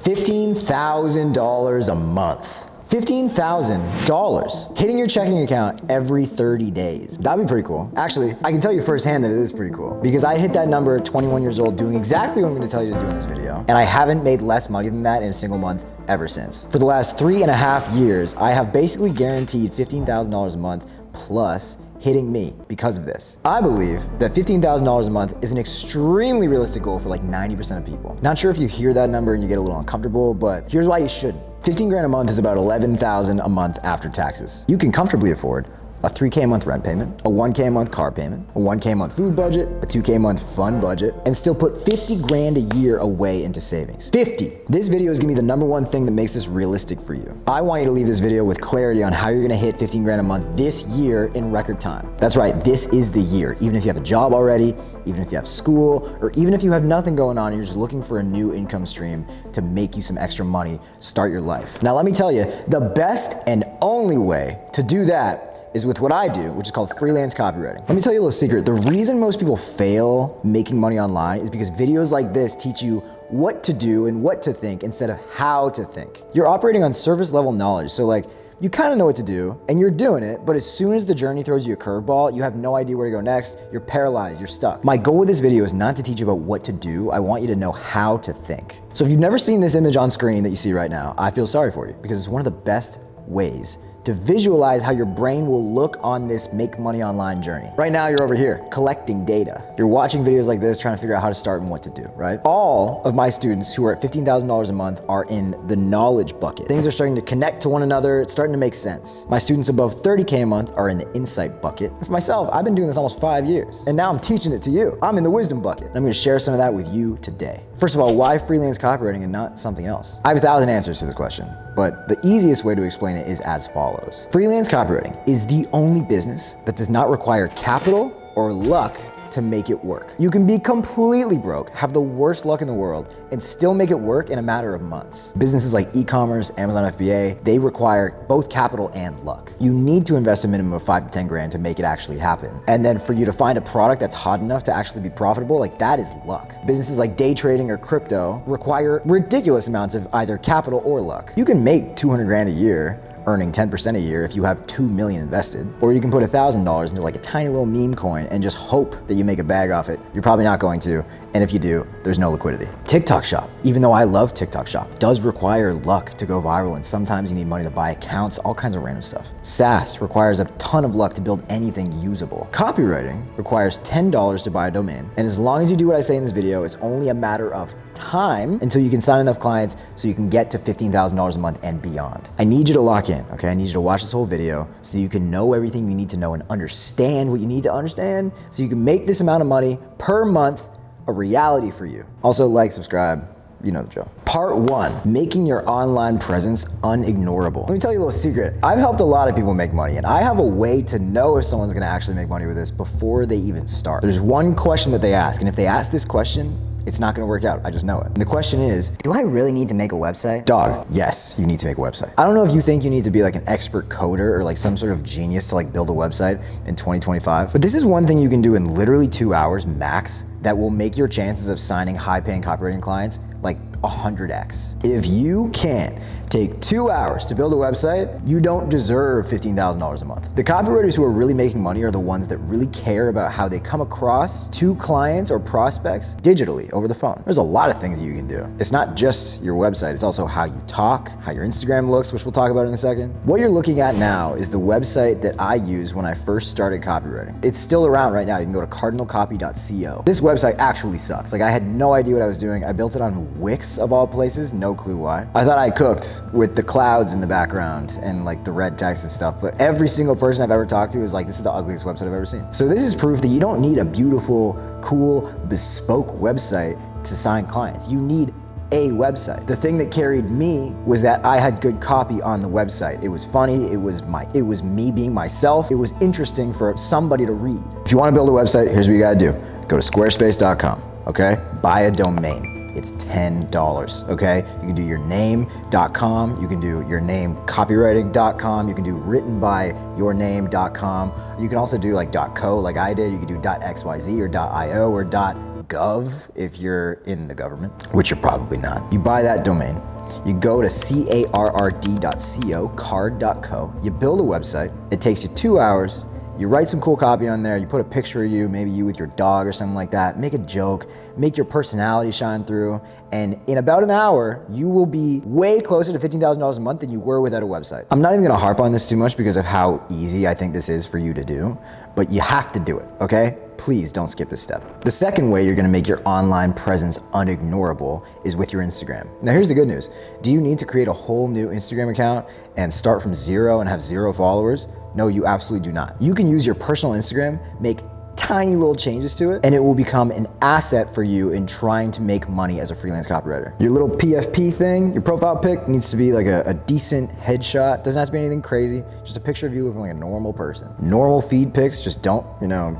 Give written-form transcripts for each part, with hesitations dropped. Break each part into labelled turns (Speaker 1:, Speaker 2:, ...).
Speaker 1: $15,000 a month. $15,000 hitting your checking account every 30 days. That'd be pretty cool. Actually, I can tell you firsthand that it is pretty cool because I hit that number at 21 years old doing exactly what I'm gonna tell you to do in this video. And I haven't made less money than that in a single month ever since. For the last 3.5 years, I have basically guaranteed $15,000 a month plus hitting me because of this. I believe that $15,000 a month is an extremely realistic goal for like 90% of people. Not sure if you hear that number and you get a little uncomfortable, but here's why you shouldn't. 15 grand a month is about 11,000 a month after taxes. You can comfortably afford a 3K a month rent payment, a 1K a month car payment, a 1K a month food budget, a 2K a month fun budget, and still put 50 grand a year away into savings. 50. This video is gonna be the #1 thing that makes this realistic for you. I want you to leave this video with clarity on how you're gonna hit 15 grand a month this year in record time. That's right, this is the year. Even if you have a job already, even if you have school, or even if you have nothing going on and you're just looking for a new income stream to make you some extra money, start your life. Now let me tell you, the best and only way to do that is with what I do, which is called freelance copywriting. Let me tell you a little secret. The reason most people fail making money online is because videos like this teach you what to do and what to think instead of how to think. You're operating on surface level knowledge. So like, you kind of know what to do and you're doing it, but as soon as the journey throws you a curveball, you have no idea where to go next, you're paralyzed, you're stuck. My goal with this video is not to teach you about what to do, I want you to know how to think. So if you've never seen this image on screen that you see right now, I feel sorry for you because it's one of the best ways to visualize how your brain will look on this make money online journey. Right now, you're over here collecting data. You're watching videos like this, trying to figure out how to start and what to do, right? All of my students who are at $15,000 a month are in the knowledge bucket. Things are starting to connect to one another. It's starting to make sense. My students above 30K a month are in the insight bucket. And for myself, I've been doing this almost 5 years, and now I'm teaching it to you. I'm in the wisdom bucket. And I'm gonna share some of that with you today. First of all, why freelance copywriting and not something else? I have 1,000 answers to this question, but the easiest way to explain it is as follows. Freelance copywriting is the only business that does not require capital or luck to make it work. You can be completely broke, have the worst luck in the world, and still make it work in a matter of months. Businesses like e-commerce, Amazon FBA, they require both capital and luck. You need to invest a minimum of 5 to 10 grand to make it actually happen. And then for you to find a product that's hot enough to actually be profitable, like that is luck. Businesses like day trading or crypto require ridiculous amounts of either capital or luck. You can make 200 grand a year earning 10% a year if you have 2 million invested, or you can put $1,000 into like a tiny little meme coin and just hope that you make a bag off it. You're probably not going to, and if you do, there's no liquidity. TikTok Shop, even though I love TikTok Shop, does require luck to go viral, and sometimes you need money to buy accounts, all kinds of random stuff. SaaS requires a ton of luck to build anything usable. Copywriting requires $10 to buy a domain, and as long as you do what I say in this video, it's only a matter of time until you can sign enough clients so you can get to $15,000 a month and beyond. I need you to lock in, okay? I need you to watch this whole video so you can know everything you need to know and understand what you need to understand so you can make this amount of money per month a reality for you. Also, like, subscribe, you know the drill. Part 1, making your online presence unignorable. Let me tell you a little secret. I've helped a lot of people make money, and I have a way to know if someone's gonna actually make money with this before they even start. There's one question that they ask, and if they ask this question, it's not gonna work out, I just know it. And the question is,
Speaker 2: do I really need to make a website?
Speaker 1: Dog, yes, you need to make a website. I don't know if you think you need to be like an expert coder or like some sort of genius to like build a website in 2025, but this is one thing you can do in literally 2 hours max that will make your chances of signing high-paying copywriting clients like 100x. If you can't take 2 hours to build a website, you don't deserve $15,000 a month. The copywriters who are really making money are the ones that really care about how they come across to clients or prospects digitally over the phone. There's a lot of things that you can do. It's not just your website, it's also how you talk, how your Instagram looks, which we'll talk about in a second. What you're looking at now is the website that I used when I first started copywriting. It's still around right now. You can go to cardinalcopy.co. This website actually sucks. Like, I had no idea what I was doing. I built it on Wix of all places, no clue why. I thought I cooked with the clouds in the background and like the red text and stuff, but every single person I've ever talked to is like, this is the ugliest website I've ever seen. So this is proof that you don't need a beautiful, cool, bespoke website to sign clients. You need a website. The thing that carried me was that I had good copy on the website. It was funny, it was me being myself. It was interesting for somebody to read. If you want to build a website, here's what you gotta do. Go to squarespace.com, okay? Buy a domain. It's $10, okay? You can do your name.com, you can do your name copywriting.com, you can do written by your name.com. You can also do like .co like I did, you can do .xyz or .io or .gov if you're in the government, which you're probably not. You buy that domain, You go to carrd.co, card.co, you build a website, it takes you 2 hours, you write some cool copy on there, you put a picture of you, maybe you with your dog or something like that, make a joke, make your personality shine through, and in about an hour, you will be way closer to $15,000 a month than you were without a website. I'm not even gonna harp on this too much because of how easy I think this is for you to do, but you have to do it, okay? Please don't skip this step. The second way you're gonna make your online presence unignorable is with your Instagram. Now here's the good news. Do you need to create a whole new Instagram account and start from zero and have 0 followers? No, you absolutely do not. You can use your personal Instagram, make tiny little changes to it, and it will become an asset for you in trying to make money as a freelance copywriter. Your little PFP thing, your profile pic needs to be like a decent headshot. Doesn't have to be anything crazy, just a picture of you looking like a normal person. Normal feed pics, just don't,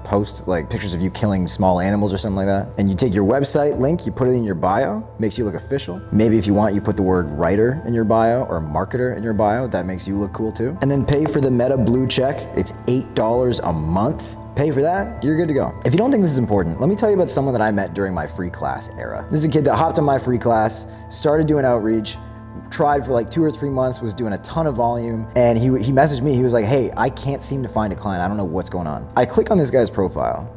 Speaker 1: post like pictures of you killing small animals or something like that. And you take your website link, you put it in your bio, makes you look official. Maybe if you want, you put the word writer in your bio or marketer in your bio, that makes you look cool too. And then pay for the Meta blue check. It's $8 a month. Pay for that, you're good to go. If you don't think this is important, let me tell you about someone that I met during my free class era. This is a kid that hopped on my free class, started doing outreach, tried for like 2 or 3 months, was doing a ton of volume, and he messaged me, he was like, hey, I can't seem to find a client, I don't know what's going on. I click on this guy's profile,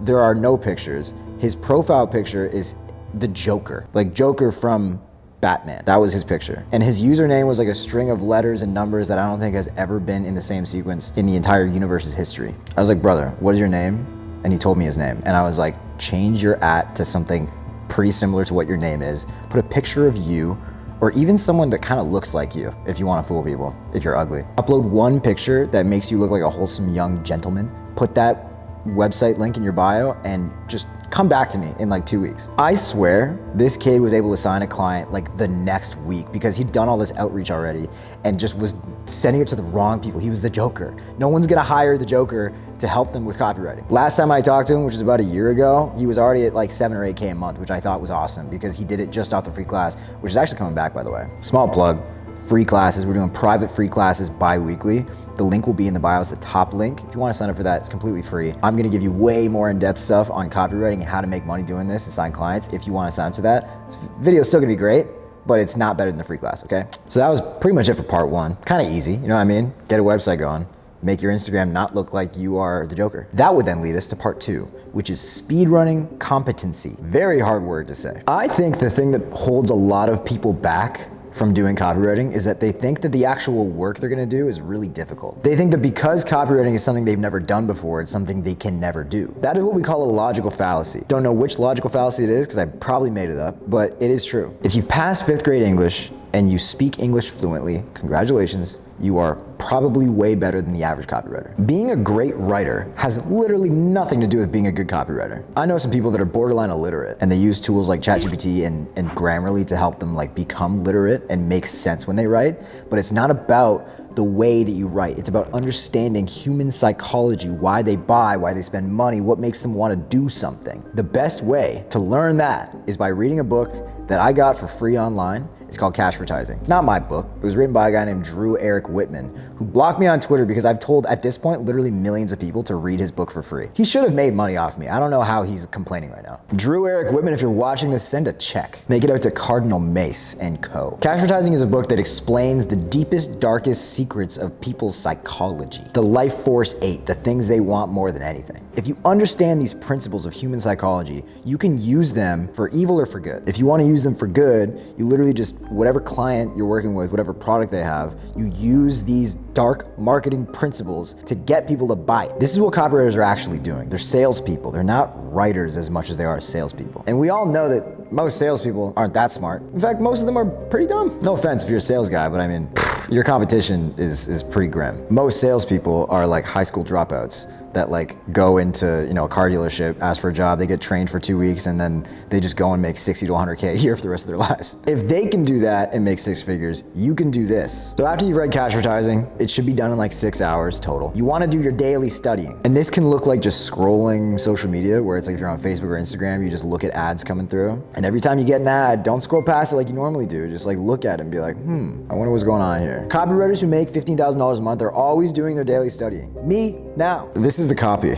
Speaker 1: there are no pictures. His profile picture is the Joker, like Joker from Batman. That was his picture. And his username was like a string of letters and numbers that I don't think has ever been in the same sequence in the entire universe's history. I was like, brother, what is your name? And he told me his name. And I was like, change your @ to something pretty similar to what your name is. Put a picture of you, or even someone that kind of looks like you if you want to fool people, if you're ugly. Upload one picture that makes you look like a wholesome young gentleman. Put that website link in your bio and just come back to me in like 2 weeks. I swear this kid was able to sign a client like the next week because he'd done all this outreach already and just was sending it to the wrong people. He was the Joker. No one's gonna hire the Joker to help them with copywriting. Last time I talked to him, which was about a year ago, he was already at like 7 or 8K a month, which I thought was awesome because he did it just off the free class, which is actually coming back, by the way. Small plug. Free classes. We're doing private free classes bi-weekly. The link will be in the bio. It's the top link. If you want to sign up for that, it's completely free. I'm gonna give you way more in-depth stuff on copywriting and how to make money doing this and sign clients. If you want to sign up to that, this video is still gonna be great, but it's not better than the free class, okay? So that was pretty much it for part 1. Kind of easy, you know what I mean? Get a website going. Make your Instagram not look like you are the Joker. That would then lead us to part 2, which is speedrunning competency. Very hard word to say. I think the thing that holds a lot of people back from doing copywriting is that they think that the actual work they're gonna do is really difficult. They think that because copywriting is something they've never done before, it's something they can never do. That is what we call a logical fallacy. Don't know which logical fallacy it is because I probably made it up, but it is true. If you've passed 5th grade English and you speak English fluently, congratulations, you are probably way better than the average copywriter. Being a great writer has literally nothing to do with being a good copywriter. I know some people that are borderline illiterate and they use tools like ChatGPT and Grammarly to help them like become literate and make sense when they write, but it's not about the way that you write. It's about understanding human psychology, why they buy, why they spend money, what makes them want to do something. The best way to learn that is by reading a book that I got for free online. It's called Cashvertising. It's not my book. It was written by a guy named Drew Eric Whitman, who blocked me on Twitter because I've told, at this point, literally millions of people to read his book for free. He should have made money off me. I don't know how he's complaining right now. Drew Eric Whitman, if you're watching this, send a check. Make it out to Cardinal Mace and Co. Cashvertising is a book that explains the deepest, darkest secrets of people's psychology. The life force 8, the things they want more than anything. If you understand these principles of human psychology, you can use them for evil or for good. If you want to use them for good, you literally just, whatever client you're working with, whatever product they have, you use these dark marketing principles to get people to buy it. This is what copywriters are actually doing. They're salespeople. They're not writers as much as they are salespeople. And we all know that most salespeople aren't that smart. In fact, most of them are pretty dumb. No offense if you're a sales guy, but I mean, your competition is pretty grim. Most salespeople are like high school dropouts that like go into, a car dealership, ask for a job, they get trained for 2 weeks, and then they just go and make 60 to 100K a year for the rest of their lives. If they can do that and make 6 figures, you can do this. So after you've read Cashvertising, it should be done in like 6 hours total. You wanna do your daily studying. And this can look like just scrolling social media, where it's like if you're on Facebook or Instagram, you just look at ads coming through. And every time you get an ad, don't scroll past it like you normally do. Just like look at it and be like, I wonder what's going on here. Copywriters who make $15,000 a month are always doing their daily studying. Me, now. This is the copy.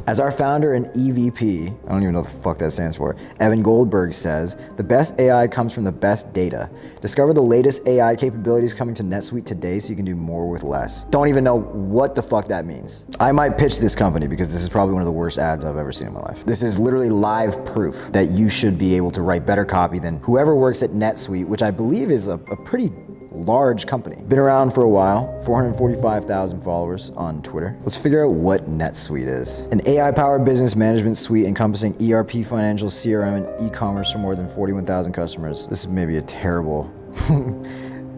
Speaker 1: As our founder and EVP, I don't even know what the fuck that stands for, Evan Goldberg says, the best AI comes from the best data. Discover the latest AI capabilities coming to NetSuite today so you can do more with less. Don't even know what the fuck that means. I might pitch this company because this is probably one of the worst ads I've ever seen in my life. This is literally live proof that you should be able to write better copy than whoever works at NetSuite, which I believe is a pretty large company. Been around for a while, 445,000 followers on Twitter. Let's figure out what NetSuite is. An AI-powered business management suite encompassing ERP, financial, CRM, and e-commerce for more than 41,000 customers. This is maybe a terrible...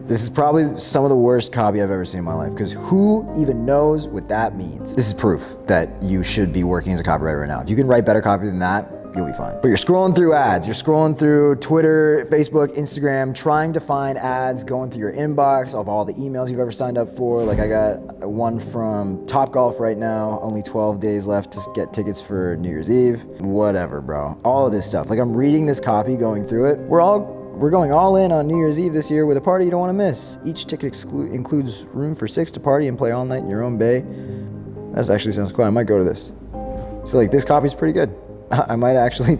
Speaker 1: This is probably some of the worst copy I've ever seen in my life, because who even knows what that means? This is proof that you should be working as a copywriter right now. If you can write better copy than that, you'll be fine. But you're scrolling through ads, you're scrolling through Twitter, Facebook, Instagram, trying to find ads, going through your inbox of all the emails you've ever signed up for. Like I got one from Topgolf right now, only 12 days left to get tickets for New Year's Eve. Whatever, bro. All of this stuff. Like I'm reading this copy, going through it. We're going all in on New Year's Eve this year with a party you don't want to miss. Each ticket includes room for 6 to party and play all night in your own bay. That actually sounds cool. I might go to this. So like this copy's pretty good. I might actually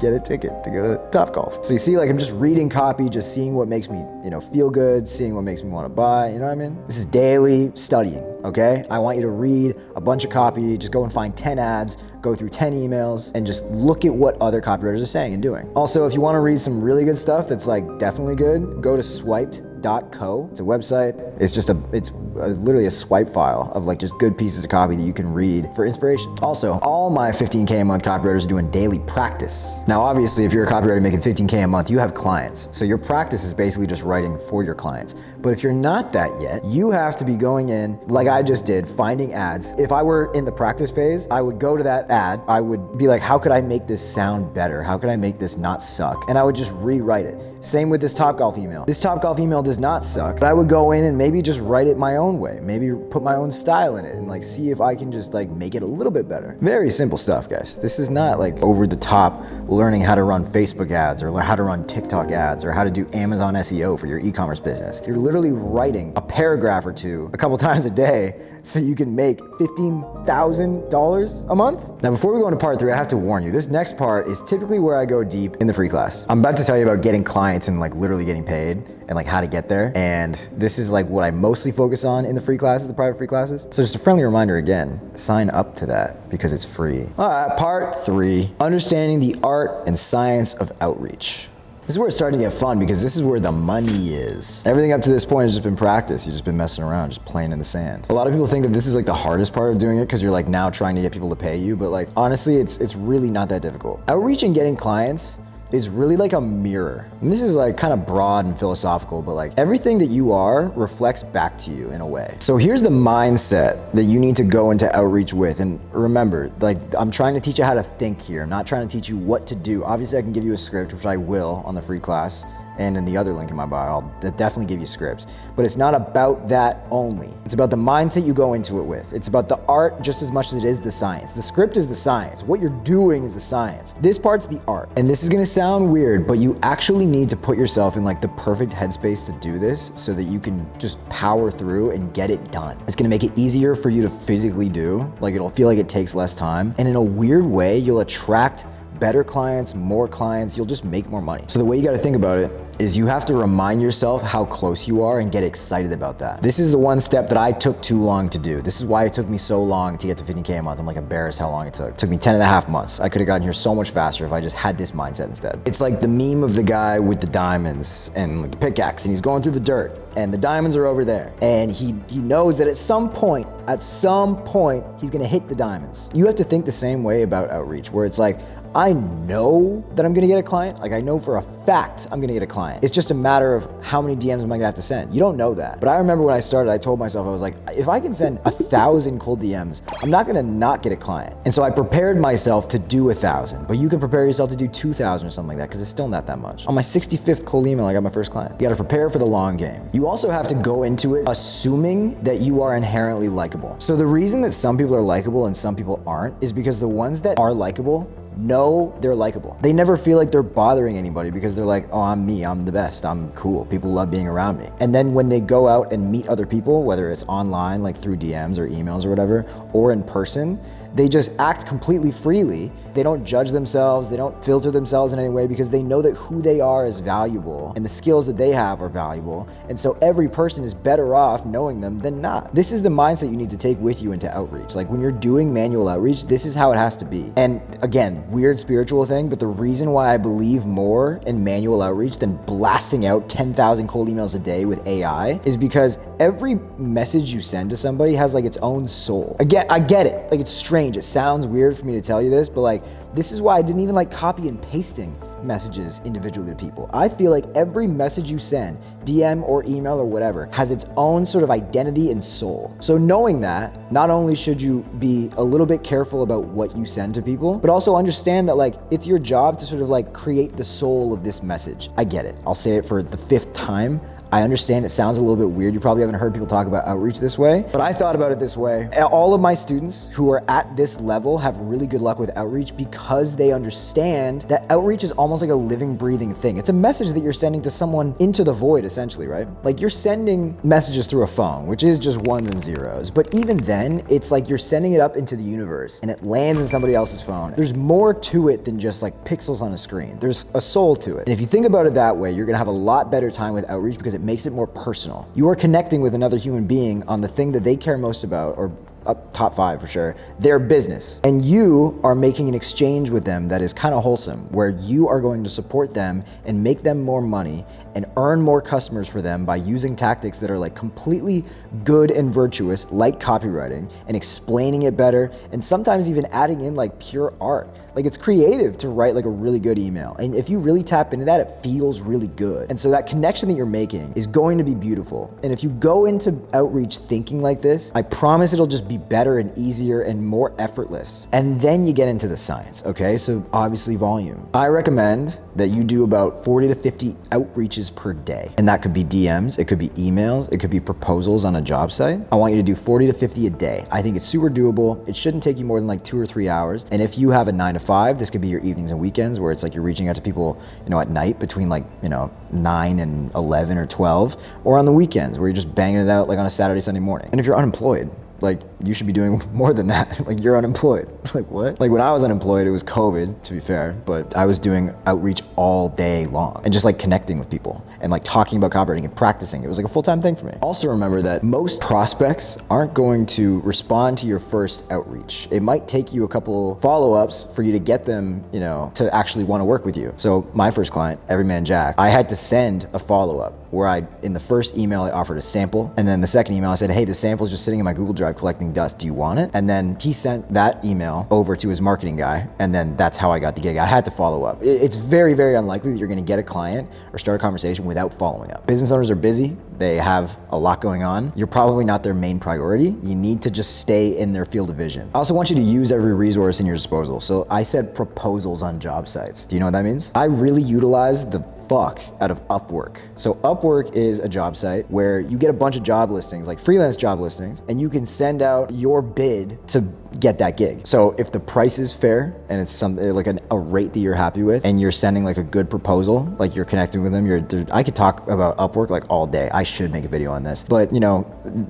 Speaker 1: get a ticket to go to Topgolf. So you see, like I'm just reading copy, just seeing what makes me, feel good, seeing what makes me want to buy, you know what I mean? This is daily studying, okay? I want you to read a bunch of copy, just go and find 10 ads, go through 10 emails, and just look at what other copywriters are saying and doing. Also, if you want to read some really good stuff that's like definitely good, go to swiped.co. It's a website. It's literally a swipe file of like just good pieces of copy that you can read for inspiration. Also, all my 15K a month copywriters are doing daily practice. Now, obviously, if you're a copywriter making 15K a month, you have clients. So your practice is basically just writing for your clients. But if you're not that yet, you have to be going in, like I just did, finding ads. If I were in the practice phase, I would go to that ad. I would be like, how could I make this sound better? How could I make this not suck? And I would just rewrite it. Same with this Topgolf email. This Topgolf email does not suck, but I would go in and maybe just write it my own way. Maybe put my own style in it and like see if I can just like make it a little bit better. Very simple stuff, guys. This is not like over the top learning how to run Facebook ads or how to run TikTok ads or how to do Amazon SEO for your e-commerce business. You're literally writing a paragraph or two a couple times a day so you can make $15,000 a month. Now, before we go into part 3, I have to warn you, this next part is typically where I go deep in the free class. I'm about to tell you about getting clients and like literally getting paid and like how to get there. And this is like what I mostly focus on in the free classes, the private free classes. So just a friendly reminder again, sign up to that because it's free. All right, part 3, understanding the art and science of outreach. This is where it's starting to get fun because this is where the money is. Everything up to this point has just been practice. You've just been messing around, just playing in the sand. A lot of people think that this is like the hardest part of doing it because you're like now trying to get people to pay you, but like honestly, it's really not that difficult. Outreach and getting clients is really like a mirror. And this is like kind of broad and philosophical, but like everything that you are reflects back to you in a way. So here's the mindset that you need to go into outreach with. And remember, like I'm trying to teach you how to think here. I'm not trying to teach you what to do. Obviously I can give you a script, which I will on the free class. And in the other link in my bio, I'll definitely give you scripts. But it's not about that only. It's about the mindset you go into it with. It's about the art just as much as it is the science. The script is the science. What you're doing is the science. This part's the art. And this is gonna sound weird, but you actually need to put yourself in like the perfect headspace to do this so that you can just power through and get it done. It's gonna make it easier for you to physically do. Like it'll feel like it takes less time. And in a weird way, you'll attract better clients, more clients, you'll just make more money. So the way you gotta think about it is you have to remind yourself how close you are and get excited about that. This is the one step that I took too long to do. This is why it took me so long to get to 50K a month. I'm like embarrassed how long it took. It took me 10 and a half months. I could have gotten here so much faster if I just had this mindset instead. It's like the meme of the guy with the diamonds and like the pickaxe and he's going through the dirt and the diamonds are over there. And he knows that at some point, he's gonna hit the diamonds. You have to think the same way about outreach where it's like, I know that I'm gonna get a client. Like I know for a fact I'm gonna get a client. It's just a matter of how many DMs am I gonna have to send. You don't know that. But I remember when I started, I told myself, I was like, if I can send 1,000 cold DMs, I'm not gonna not get a client. And so I prepared myself to do 1,000, but you can prepare yourself to do 2,000 or something like that because it's still not that much. On my 65th cold email, I got my first client. You gotta prepare for the long game. You also have to go into it assuming that you are inherently likable. So the reason that some people are likable and some people aren't is because the ones that are likable know they're likable. They never feel like they're bothering anybody because they're like, oh, I'm me, I'm the best, I'm cool, people love being around me. And then when they go out and meet other people, whether it's online, like through DMs or emails or whatever, or in person, They just act completely freely. They don't judge themselves. They don't filter themselves in any way because they know that who they are is valuable and the skills that they have are valuable. And so every person is better off knowing them than not. This is the mindset you need to take with you into outreach. Like when you're doing manual outreach, this is how it has to be. And again, weird spiritual thing, but the reason why I believe more in manual outreach than blasting out 10,000 cold emails a day with AI is because every message you send to somebody has like its own soul. Again, I get it. Like it's strange. It sounds weird for me to tell you this, but like this is why I didn't even like copy and pasting messages individually to people. I feel like every message you send, DM or email or whatever, has its own sort of identity and soul. So knowing that, not only should you be a little bit careful about what you send to people, but also understand that like it's your job to sort of like create the soul of this message. I get it. I'll say it for the 5th time. I understand it sounds a little bit weird. You probably haven't heard people talk about outreach this way, but I thought about it this way. All of my students who are at this level have really good luck with outreach because they understand that outreach is almost like a living, breathing thing. It's a message that you're sending to someone into the void, essentially, right? Like you're sending messages through a phone, which is just ones and zeros. But even then, it's like you're sending it up into the universe and it lands in somebody else's phone. There's more to it than just like pixels on a screen. There's a soul to it. And if you think about it that way, you're gonna have a lot better time with outreach because it makes it more personal. You are connecting with another human being on the thing that they care most about, or up top 5 for sure, their business. And you are making an exchange with them that is kind of wholesome, where you are going to support them and make them more money and earn more customers for them by using tactics that are like completely good and virtuous, like copywriting, and explaining it better, and sometimes even adding in like pure art. Like it's creative to write like a really good email. And if you really tap into that, it feels really good. And so that connection that you're making is going to be beautiful. And if you go into outreach thinking like this, I promise it'll just be better and easier and more effortless. And then you get into the science, okay? So obviously volume. I recommend that you do about 40 to 50 outreaches per day. And that could be DMs, it could be emails, it could be proposals on a job site. I want you to do 40 to 50 a day. I think it's super doable. It shouldn't take you more than like 2 or 3 hours. And if you have a 9 to 5, this could be your evenings and weekends where it's like you're reaching out to people, at night between like, 9 and 11 or 12, or on the weekends where you're just banging it out like on a Saturday, Sunday morning. And if you're unemployed, like you should be doing more than that. Like you're unemployed. Like what? Like when I was unemployed, it was COVID, to be fair, but I was doing outreach all day long and just like connecting with people and like talking about copywriting and practicing. It was like a full-time thing for me. Also remember that most prospects aren't going to respond to your first outreach. It might take you a couple follow-ups for you to get them, to actually want to work with you. So my first client, Everyman Jack, I had to send a follow-up where in the first email, I offered a sample. And then the second email, I said, hey, the sample's just sitting in my Google Drive collecting dust. Do you want it? And then he sent that email over to his marketing guy. And then that's how I got the gig. I had to follow up. It's very, very unlikely that you're gonna get a client or start a conversation without following up. Business owners are busy. They have a lot going on. You're probably not their main priority. You need to just stay in their field of vision. I also want you to use every resource in your disposal. So I said proposals on job sites. Do you know what that means? I really utilize the fuck out of Upwork. So Upwork is a job site where you get a bunch of job listings, like freelance job listings, and you can send out your bid to get that gig. So if the price is fair and it's something like a rate that you're happy with, and you're sending like a good proposal, like you're connecting with them, I could talk about Upwork like all day. I should make a video on this, but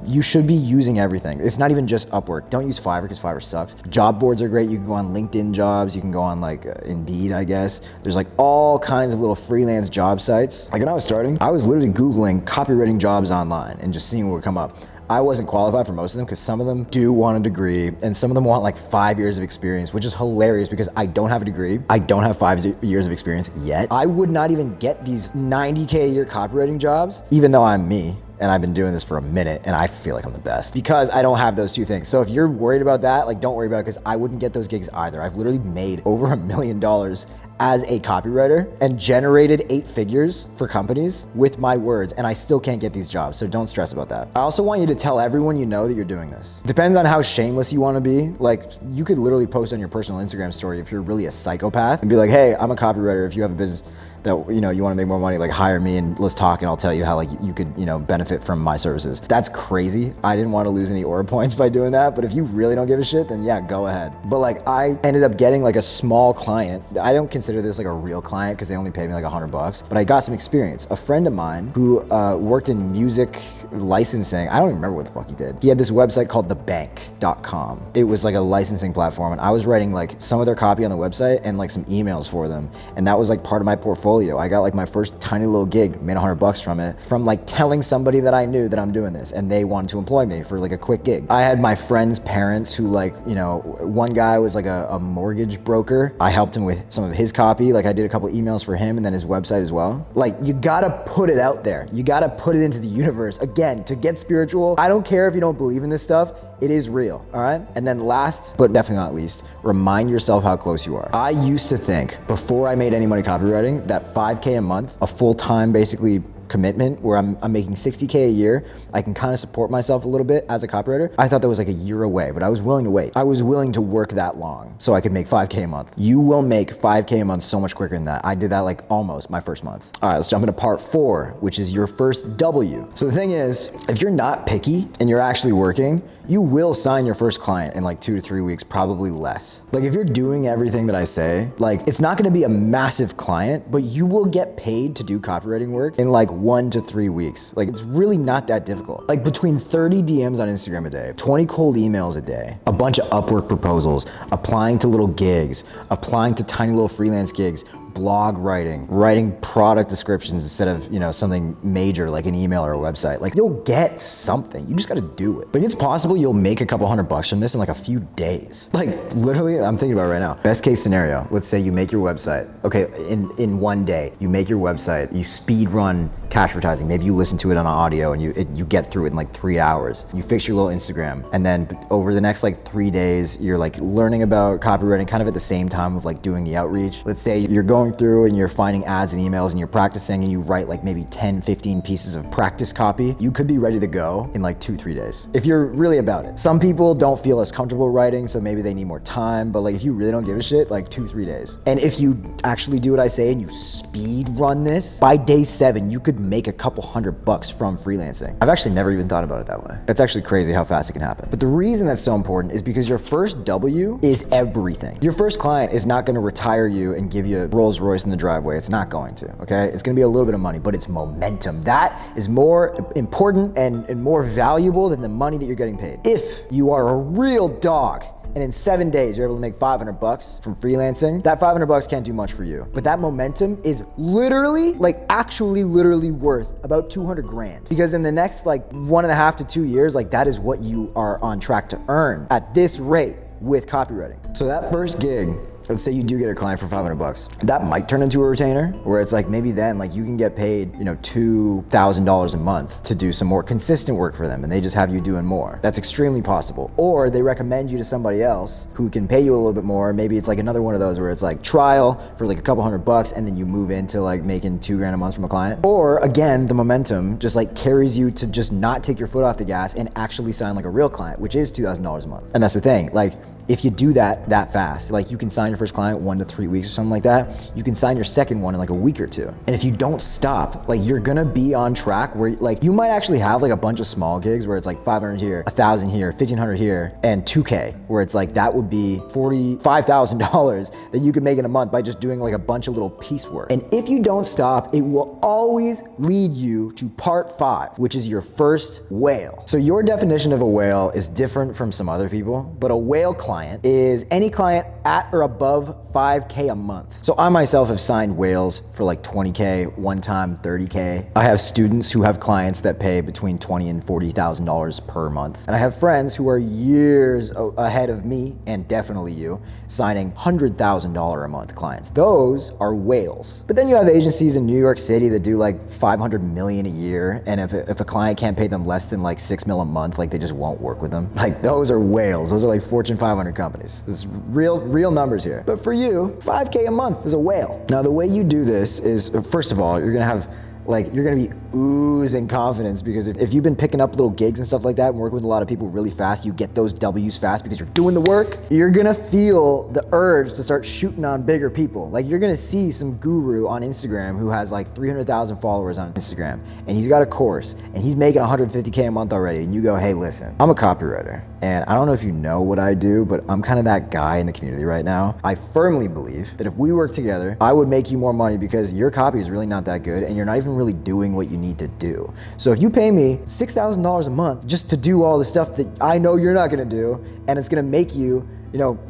Speaker 1: you should be using everything. It's not even just Upwork. Don't use Fiverr because Fiverr sucks. Job boards are great. You can go on LinkedIn jobs. You can go on like Indeed, I guess. There's like all kinds of little freelance job sites. Like when I was starting, I was literally Googling copywriting jobs online and just seeing what would come up. I wasn't qualified for most of them because some of them do want a degree and some of them want like 5 years of experience, which is hilarious because I don't have a degree. I don't have 5 years of experience yet. I would not even get these 90K a year copywriting jobs, even though I'm me. And I've been doing this for a minute and I feel like I'm the best because I don't have those two things. So if you're worried about that, like don't worry about it because I wouldn't get those gigs either. I've literally made over $1 million as a copywriter and generated 8 figures for companies with my words, and I still can't get these jobs. So don't stress about that. I also want you to tell everyone you know that you're doing this. Depends on how shameless you want to be. Like you could literally post on your personal Instagram story if you're really a psychopath and be like, hey, I'm a copywriter if you have a business. that, you know, you want to make more money, like hire me and let's talk and I'll tell you how like you could, you know, benefit from my services. That's crazy. I didn't want to lose any Aura points by doing that, but if you really don't give a shit, then yeah, go ahead. But like I ended up getting like a small client. I don't consider this like a real client because they only paid me like $100, but I got some experience. A friend of mine who worked in music licensing, I don't even remember what the fuck he did. He had this website called thebank.com. It was like a licensing platform, and I was writing like some of their copy on the website and like some emails for them. And that was like part of my portfolio. I got like my first tiny little gig, made $100 from it, from like telling somebody that I knew that I'm doing this and they wanted to employ me for like a quick gig. I had my friend's parents who like, you know, one guy was like a mortgage broker. I helped him with some of his copy. Like I did a couple emails for him and then his website as well. Like you gotta put it out there. You gotta put it into the universe. Again, to get spiritual, I don't care if you don't believe in this stuff, it is real, all right? And then last, but definitely not least, remind yourself how close you are. I used to think, before I made any money copywriting, that 5K a month, a full-time basically commitment where I'm making 60K a year, I can kind of support myself a little bit as a copywriter. I thought that was like a year away, but I was willing to wait. I was willing to work that long so I could make 5K a month. You will make 5K a month so much quicker than that. I did that like almost my first month. All right, let's jump into part 4, which is your first W. So the thing is, if you're not picky and you're actually working, you will sign your first client in like 2 to 3 weeks, probably less. Like if you're doing everything that I say, like it's not gonna be a massive client, but you will get paid to do copywriting work in like 1 to 3 weeks. Like it's really not that difficult. Like between 30 DMs on Instagram a day, 20 cold emails a day, a bunch of Upwork proposals, applying to little gigs, applying to tiny little freelance gigs, blog writing, writing product descriptions instead of, you know, something major like an email or a website. Like you'll get something, you just gotta do it. Like it's possible you'll make a couple $100 from this in like a few days. Like literally, I'm thinking about it right now. Best case scenario, let's say you make your website. Okay, in one day, you make your website, you speed run cash advertising. Maybe you listen to it on audio and you get through it in like 3 hours. You fix your little Instagram, and then over the next like 3 days, you're like learning about copywriting kind of at the same time of like doing the outreach. Let's say you're going through and you're finding ads and emails and you're practicing and you write like maybe 10, 15 pieces of practice copy. You could be ready to go in like 2-3 days if you're really about it. Some people don't feel as comfortable writing, so maybe they need more time, but like if you really don't give a shit, like 2-3 days. And if you actually do what I say and you speed run this, by day 7, you could make a couple $100 from freelancing. I've actually never even thought about it that way. It's actually crazy how fast it can happen. But the reason that's so important is because your first W is everything. Your first client is not gonna retire you and give you a Rolls Royce in the driveway. It's not going to, okay? It's gonna be a little bit of money, but it's momentum. That is more important and more valuable than the money that you're getting paid. If you are a real dog, and in 7 days, you're able to make $500 from freelancing, that $500 can't do much for you. But that momentum is literally, like actually literally worth about 200 grand. Because in the next like 1.5 to 2 years, like that is what you are on track to earn at this rate with copywriting. So that first gig, let's say you do get a client for $500. That might turn into a retainer where it's like maybe then like you can get paid, you know, $2,000 a month to do some more consistent work for them and they just have you doing more. That's extremely possible. Or they recommend you to somebody else who can pay you a little bit more. Maybe it's like another one of those where it's like trial for like a couple $100 and then you move into like making $2 grand a month from a client. Or again, the momentum just like carries you to just not take your foot off the gas and actually sign like a real client, which is $2,000 a month. And that's the thing, like if you do that fast, like you can sign your first client 1 to 3 weeks or something like that, you can sign your second one in like a week or 2. And if you don't stop, like you're gonna be on track where like you might actually have like a bunch of small gigs where it's like 500 here, 1,000 here, 1,500 here, and 2K, where it's like that would be $45,000 that you could make in a month by just doing like a bunch of little piecework. And if you don't stop, it will always lead you to part 5, which is your first whale. So your definition of a whale is different from some other people, but a whale client is any client at or above 5K a month. So I myself have signed whales for like 20K, one time 30K. I have students who have clients that pay between $20,000 and $40,000 per month. And I have friends who are years ahead of me, and definitely you, signing $100,000 a month clients. Those are whales. But then you have agencies in New York City that do like 500 million a year, and if a client can't pay them less than like 6 mil a month, like they just won't work with them. Like those are whales. Those are like Fortune 500 companies. This is real numbers here. But for you, 5K a month is a whale. Now the way you do this is, first of all, you're gonna have Like you're gonna be oozing confidence because if you've been picking up little gigs and stuff like that and working with a lot of people really fast, you get those W's fast because you're doing the work, you're gonna feel the urge to start shooting on bigger people. Like you're gonna see some guru on Instagram who has like 300,000 followers on Instagram and he's got a course and he's making 150K a month already, and you go, hey listen, I'm a copywriter and I don't know if you know what I do, but I'm kind of that guy in the community right now. I firmly believe that if we work together, I would make you more money because your copy is really not that good and you're not even really doing what you need to do. So if you pay me $6,000 a month just to do all the stuff that I know you're not gonna do, and it's gonna make you,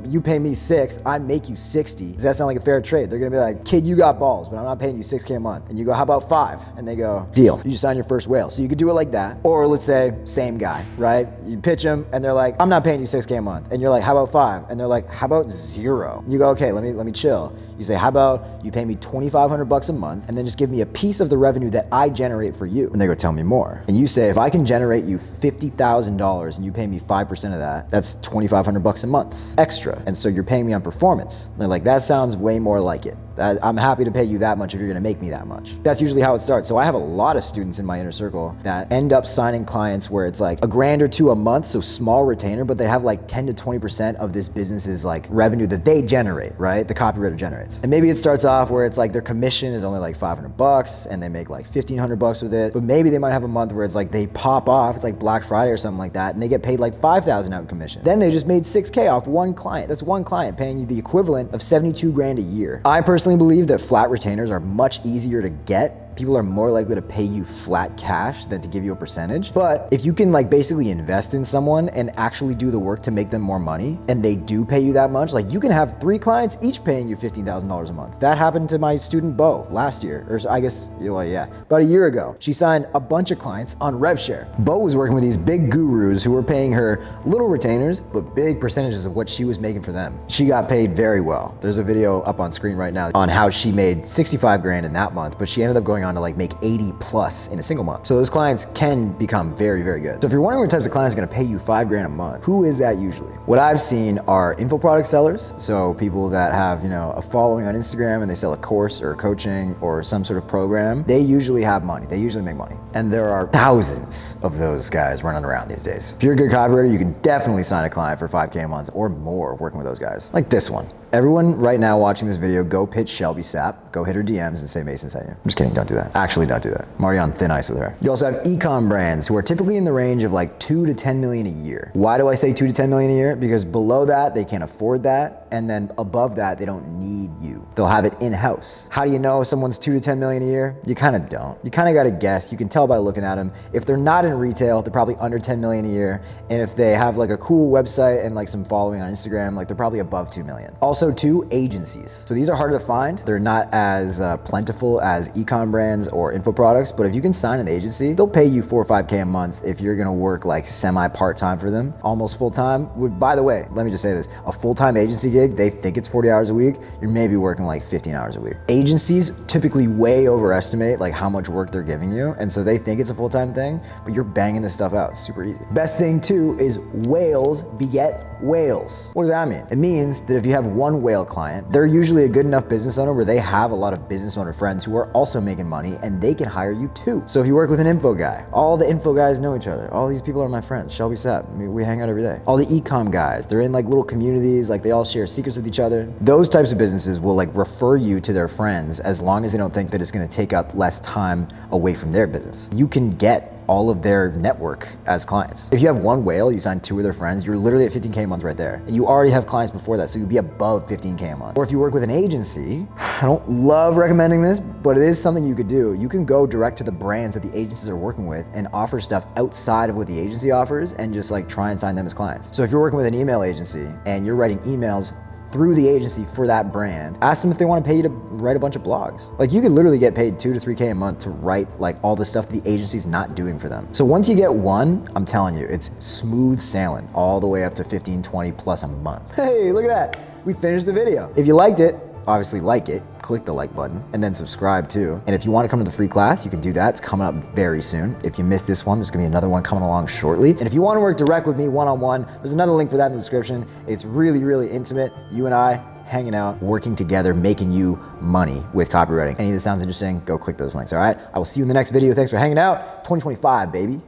Speaker 1: you pay me 6, I make you 60. Does that sound like a fair trade? They're gonna be like, kid, you got balls, but I'm not paying you 6K a month. And you go, how about 5? And they go, deal. You just sign your first whale. So you could do it like that. Or let's say, same guy, right? You pitch them and they're like, I'm not paying you 6K a month. And you're like, how about 5? And they're like, how about 0? You go, okay, let me chill. You say, how about you pay me $2,500 a month and then just give me a piece of the revenue that I generate for you? And they go, tell me more. And you say, if I can generate you $50,000 and you pay me 5% of that, that's $2,500 a month extra. And so you're paying me on performance. And they're like, that sounds way more like it. I'm happy to pay you that much if you're gonna make me that much. That's usually how it starts. So I have a lot of students in my inner circle that end up signing clients where it's like $1,000 or $2,000 a month, so small retainer, but they have like 10 to 20% of this business's like revenue that they generate, right? The copywriter generates. And maybe it starts off where it's like their commission is only like $500 and they make like $1,500 with it, but maybe they might have a month where it's like they pop off, it's like Black Friday or something like that, and they get paid like $5,000 out in commission. Then they just made 6K off one client. That's one client paying you the equivalent of 72 grand a year. I personally believe that flat retainers are much easier to get. People are more likely to pay you flat cash than to give you a percentage. But if you can like basically invest in someone and actually do the work to make them more money, and they do pay you that much, like you can have 3 clients each paying you $15,000 a month. That happened to my student Bo last year, or I guess, well, yeah, about a year ago. She signed a bunch of clients on rev share. Bo was working with these big gurus who were paying her little retainers, but big percentages of what she was making for them. She got paid very well. There's a video up on screen right now on how she made 65 grand in that month, but she ended up going on to like make 80 plus in a single month. So those clients can become very, very good. So if you're wondering what types of clients are gonna pay you 5 grand a month, who is that usually? What I've seen are info product sellers. So people that have, a following on Instagram and they sell a course or coaching or some sort of program. They usually have money. They usually make money. And there are thousands of those guys running around these days. If you're a good copywriter, you can definitely sign a client for 5K a month or more working with those guys. Like this one. Everyone right now watching this video, go pitch Shelby Sapp, go hit her DMs and say Mason sent you. I'm just kidding, don't do that. Actually, don't do that. I'm already on thin ice with her. You also have e-com brands who are typically in the range of like 2 to 10 million a year. Why do I say 2 to 10 million a year? Because below that, they can't afford that. And then above that, they don't need you. They'll have it in-house. How do you know if someone's 2 to 10 million a year? You kind of don't. You kind of got to guess. You can tell by looking at them. If they're not in retail, they're probably under 10 million a year. And if they have like a cool website and like some following on Instagram, like they're probably above 2 million. Also, 2, agencies. So these are harder to find. They're not as plentiful as e-com brands or info products, but if you can sign an agency, they'll pay you 4 or 5K a month if you're gonna work like semi part-time for them, almost full-time. By the way, let me just say this, a full-time agency gig, they think it's 40 hours a week, you're maybe working like 15 hours a week. Agencies typically way overestimate like how much work they're giving you, and so they think it's a full-time thing, but you're banging this stuff out, it's super easy. Best thing too is whales beget whales. What does that mean? It means that if you have one whale client, they're usually a good enough business owner where they have a lot of business owner friends who are also making money and they can hire you too. So if you work with an info guy, all the info guys know each other. All these people are my friends. Shelby Sapp, we hang out every day. All the e-com guys, they're in like little communities, like they all share secrets with each other. Those types of businesses will like refer you to their friends as long as they don't think that it's gonna take up less time away from their business. You can get all of their network as clients. If you have one whale, you sign 2 of their friends, you're literally at 15K a month right there. And you already have clients before that, so you'd be above 15K a month. Or if you work with an agency, I don't love recommending this, but it is something you could do. You can go direct to the brands that the agencies are working with and offer stuff outside of what the agency offers and just like try and sign them as clients. So if you're working with an email agency and you're writing emails through the agency for that brand, ask them if they want to pay you to write a bunch of blogs. Like you could literally get paid 2 to 3K a month to write like all the stuff the agency's not doing for them. So once you get one, I'm telling you, it's smooth sailing all the way up to 15, 20 plus a month. Hey, look at that. We finished the video. If you liked it, obviously like it, click the like button, and then subscribe too. And if you want to come to the free class, you can do that. It's coming up very soon. If you missed this one, there's gonna be another one coming along shortly. And if you want to work direct with me one-on-one, there's another link for that in the description. It's really, really intimate. You and I, hanging out, working together, making you money with copywriting. Any of this sounds interesting, go click those links, all right? I will see you in the next video. Thanks for hanging out. 2025, baby.